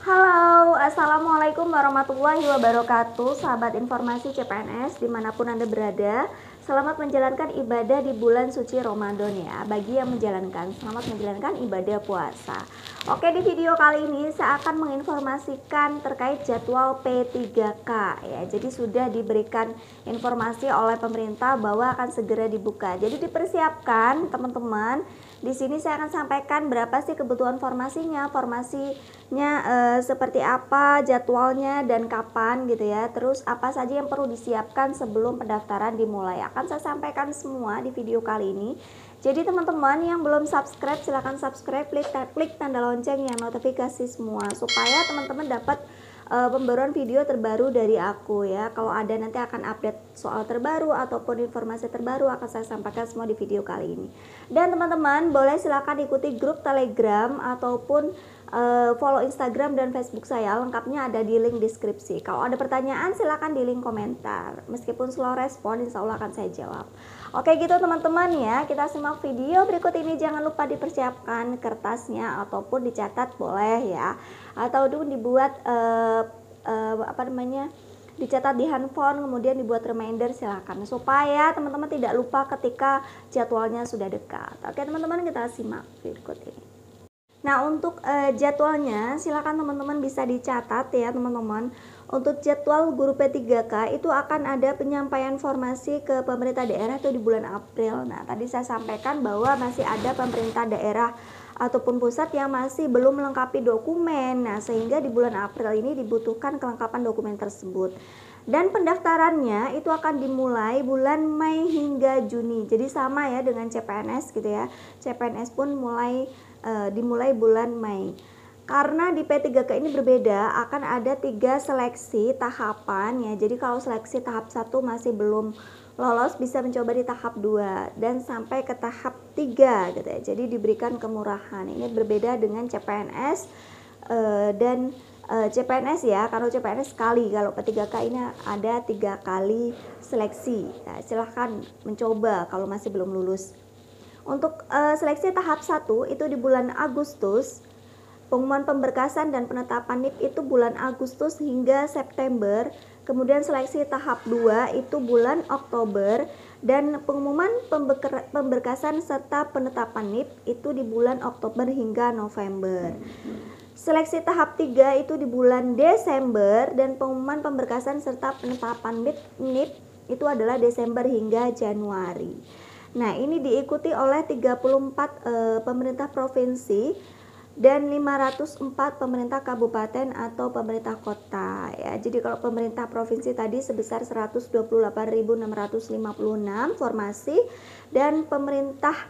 Halo, Assalamualaikum warahmatullahi wabarakatuh. Sahabat informasi CPNS dimanapun Anda berada, selamat menjalankan ibadah di bulan suci Ramadan ya. Bagi yang menjalankan, selamat menjalankan ibadah puasa. Oke, di video kali ini saya akan menginformasikan terkait jadwal P3K ya. Jadi sudah diberikan informasi oleh pemerintah bahwa akan segera dibuka. Jadi dipersiapkan teman-teman. Di sini saya akan sampaikan berapa sih kebutuhan formasinya seperti apa, jadwalnya dan kapan gitu ya. Terus apa saja yang perlu disiapkan sebelum pendaftaran dimulai. Akan saya sampaikan semua di video kali ini. Jadi teman-teman yang belum subscribe silahkan subscribe, klik tanda lonceng yang notifikasi semua supaya teman-teman dapat pembaruan video terbaru dari aku ya. Kalau ada nanti akan update soal terbaru ataupun informasi terbaru akan saya sampaikan semua di video kali ini. Dan teman-teman boleh silakan ikuti grup Telegram ataupun follow Instagram dan Facebook saya, lengkapnya ada di link deskripsi. Kalau ada pertanyaan silahkan di link komentar. Meskipun slow respon, insya Allah akan saya jawab. Oke gitu teman-teman ya, kita simak video berikut ini. Jangan lupa dipersiapkan kertasnya ataupun dicatat boleh ya, atau dibuat dicatat di handphone kemudian dibuat reminder, silakan supaya teman-teman tidak lupa ketika jadwalnya sudah dekat. Oke teman-teman, kita simak berikut ini. Nah untuk jadwalnya silakan teman-teman bisa dicatat ya teman-teman. Untuk jadwal guru P3K itu akan ada penyampaian formasi ke pemerintah daerah itu di bulan April. Nah tadi saya sampaikan bahwa masih ada pemerintah daerah ataupun pusat yang masih belum melengkapi dokumen. Nah sehingga di bulan April ini dibutuhkan kelengkapan dokumen tersebut. Dan pendaftarannya itu akan dimulai bulan Mei hingga Juni. Jadi sama ya dengan CPNS gitu ya. CPNS pun dimulai bulan Mei. Karena di P3K ini berbeda, akan ada 3 seleksi tahapan ya. Jadi kalau seleksi tahap 1 masih belum lolos, bisa mencoba di tahap 2 dan sampai ke tahap 3 gitu ya. Jadi diberikan kemurahan. Ini berbeda dengan CPNS dan CPNS ya. Kalau CPNS sekali, kalau P3K ini ada 3 kali seleksi. Nah, silahkan mencoba kalau masih belum lulus. Untuk seleksi tahap 1 itu di bulan Agustus. Pengumuman pemberkasan dan penetapan NIP itu bulan Agustus hingga September. Kemudian seleksi tahap 2 itu bulan Oktober. Dan pengumuman pemberkasan serta penetapan NIP itu di bulan Oktober hingga November. Seleksi tahap 3 itu di bulan Desember. Dan pengumuman pemberkasan serta penetapan NIP itu adalah Desember hingga Januari. Nah ini diikuti oleh 34 pemerintah provinsi dan 504 pemerintah kabupaten atau pemerintah kota ya. Jadi kalau pemerintah provinsi tadi sebesar 128.656 formasi dan pemerintah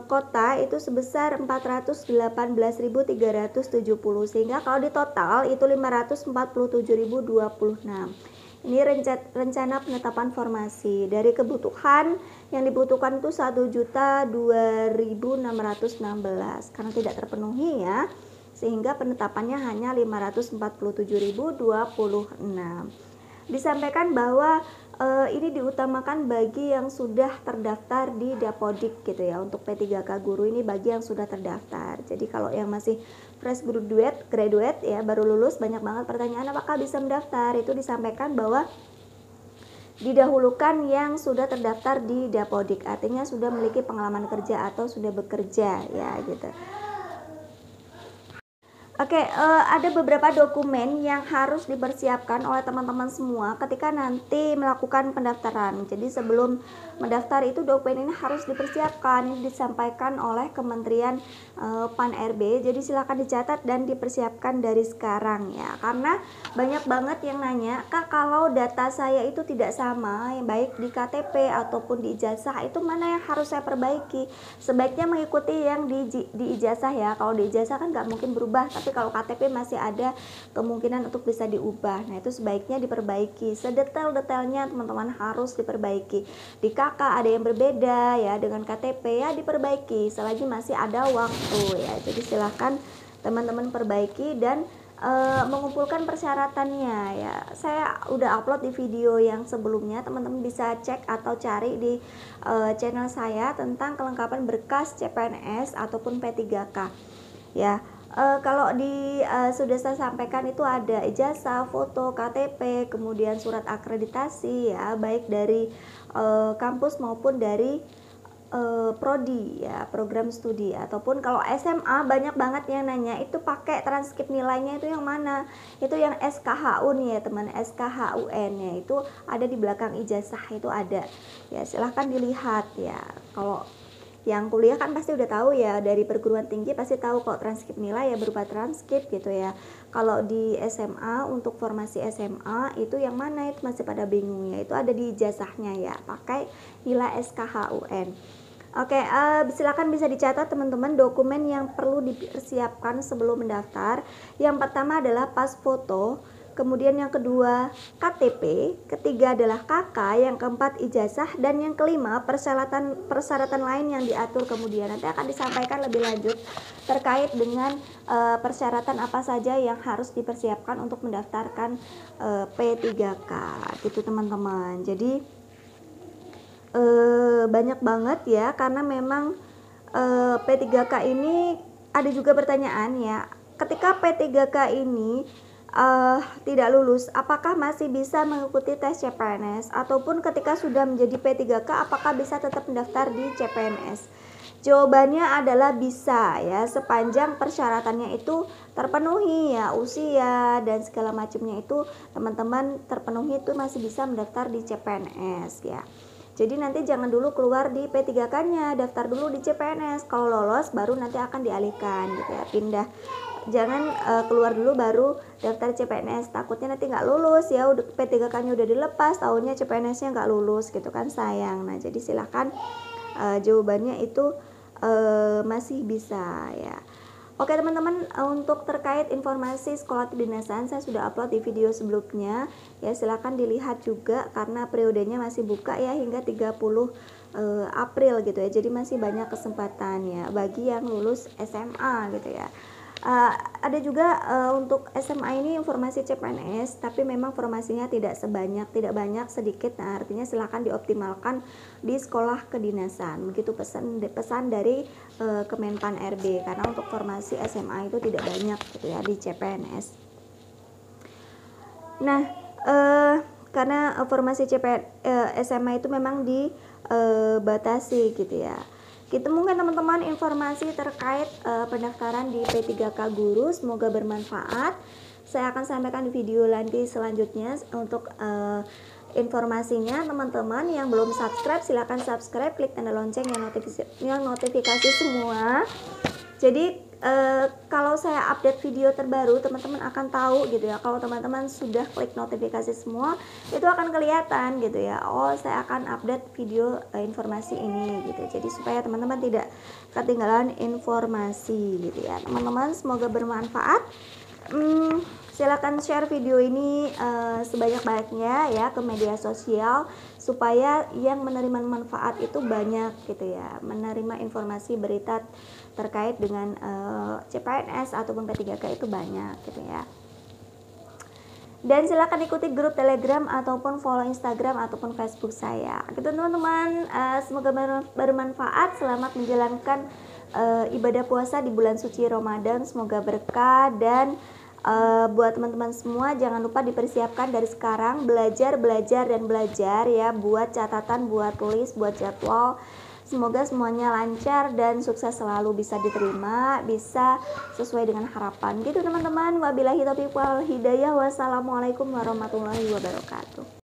kota itu sebesar 418.370, sehingga kalau di total itu 547.026. Ini rencana penetapan formasi. Dari kebutuhan yang dibutuhkan itu 1.002.616 karena tidak terpenuhi ya, sehingga penetapannya hanya 547.026. Disampaikan bahwa ini diutamakan bagi yang sudah terdaftar di Dapodik gitu ya. Untuk P3K guru ini bagi yang sudah terdaftar. Jadi kalau yang masih fresh graduate ya, baru lulus, banyak banget pertanyaan apakah bisa mendaftar. Itu disampaikan bahwa didahulukan yang sudah terdaftar di Dapodik, artinya sudah memiliki pengalaman kerja atau sudah bekerja ya gitu. Oke, ada beberapa dokumen yang harus dipersiapkan oleh teman-teman semua ketika nanti melakukan pendaftaran. Jadi sebelum mendaftar itu dokumen ini harus dipersiapkan. Ini disampaikan oleh Kementerian PAN-RB. Jadi silakan dicatat dan dipersiapkan dari sekarang ya. Karena banyak banget yang nanya, "Kak, kalau data saya itu tidak sama, yang baik di KTP ataupun di ijazah, itu mana yang harus saya perbaiki?" Sebaiknya mengikuti yang di ijazah ya. Kalau di ijazah kan nggak mungkin berubah, tapi kalau KTP masih ada kemungkinan untuk bisa diubah. Nah itu sebaiknya diperbaiki sedetail-detailnya, teman-teman harus diperbaiki. Di KK ada yang berbeda ya dengan KTP, ya diperbaiki selagi masih ada waktu ya. Jadi silahkan teman-teman perbaiki dan mengumpulkan persyaratannya ya. Saya udah upload di video yang sebelumnya, teman-teman bisa cek atau cari di channel saya tentang kelengkapan berkas CPNS ataupun P3K ya. Kalau sudah saya sampaikan itu ada ijazah, foto, KTP, kemudian surat akreditasi ya, baik dari kampus maupun dari prodi ya, program studi. Ataupun kalau SMA banyak banget yang nanya itu pakai transkrip nilainya itu yang mana, itu yang SKHU nih ya teman, SKHUN ya, itu ada di belakang ijazah, itu ada ya, silahkan dilihat ya. Kalau yang kuliah kan pasti udah tahu ya, dari perguruan tinggi pasti tahu kok transkrip nilai ya berupa transkrip gitu ya. Kalau di SMA, untuk formasi SMA itu yang mana, itu masih pada bingung ya, itu ada di ijazahnya ya, pakai nilai SKHUN. Oke, silakan bisa dicatat teman-teman dokumen yang perlu dipersiapkan sebelum mendaftar. Yang pertama adalah pas foto, kemudian yang kedua KTP, ketiga adalah KK, yang keempat ijazah, dan yang kelima persyaratan lain yang diatur kemudian. Nanti akan disampaikan lebih lanjut terkait dengan persyaratan apa saja yang harus dipersiapkan untuk mendaftarkan P3K gitu teman-teman. Jadi banyak banget ya, karena memang P3K ini ada juga pertanyaan ya, ketika P3K ini tidak lulus, apakah masih bisa mengikuti tes CPNS, ataupun ketika sudah menjadi P3K apakah bisa tetap mendaftar di CPNS? Jawabannya adalah bisa ya, sepanjang persyaratannya itu terpenuhi ya, usia dan segala macamnya itu teman-teman terpenuhi, itu masih bisa mendaftar di CPNS ya. Jadi nanti jangan dulu keluar di P3K-nya, daftar dulu di CPNS. Kalau lolos baru nanti akan dialihkan gitu ya, pindah. Jangan keluar dulu baru daftar CPNS, takutnya nanti nggak lulus ya, udah P3K-nya udah dilepas, tahunnya CPNS-nya nggak lulus gitu kan, sayang. Nah jadi silahkan, jawabannya itu masih bisa ya. Oke teman-teman, untuk terkait informasi sekolah kedinasan saya sudah upload di video sebelumnya ya, silahkan dilihat juga karena periodenya masih buka ya hingga 30 April gitu ya, jadi masih banyak kesempatan ya bagi yang lulus SMA gitu ya. Ada juga untuk SMA ini informasi CPNS, tapi memang formasinya tidak banyak, sedikit. Nah artinya silahkan dioptimalkan di sekolah kedinasan, begitu pesan dari Kemenpan RB, karena untuk formasi SMA itu tidak banyak gitu ya di CPNS. Nah karena formasi SMA itu memang dibatasi gitu ya. Gitu mungkin teman-teman informasi terkait pendaftaran di P3K Guru, semoga bermanfaat. Saya akan sampaikan di video nanti selanjutnya untuk informasinya. Teman-teman yang belum subscribe silahkan subscribe, klik tanda lonceng yang notifikasi semua. Jadi kalau saya update video terbaru teman-teman akan tahu gitu ya. Kalau teman-teman sudah klik notifikasi semua, itu akan kelihatan gitu ya, oh saya akan update video informasi ini gitu. Jadi supaya teman-teman tidak ketinggalan informasi gitu ya teman-teman. Semoga bermanfaat. Silakan share video ini sebanyak-banyaknya ya ke media sosial, supaya yang menerima manfaat itu banyak gitu ya, menerima informasi berita terkait dengan CPNS ataupun P3K itu banyak gitu ya. Dan silakan ikuti grup Telegram ataupun follow Instagram ataupun Facebook saya gitu teman-teman. Semoga bermanfaat. Selamat menjalankan ibadah puasa di bulan suci Ramadan, semoga berkah. Dan buat teman-teman semua jangan lupa dipersiapkan dari sekarang, belajar ya, buat catatan, buat tulis, buat jadwal. Semoga semuanya lancar dan sukses selalu, bisa diterima, bisa sesuai dengan harapan gitu teman-teman. Wabillahi taufiq wal hidayah. Wassalamualaikum warahmatullahi wabarakatuh.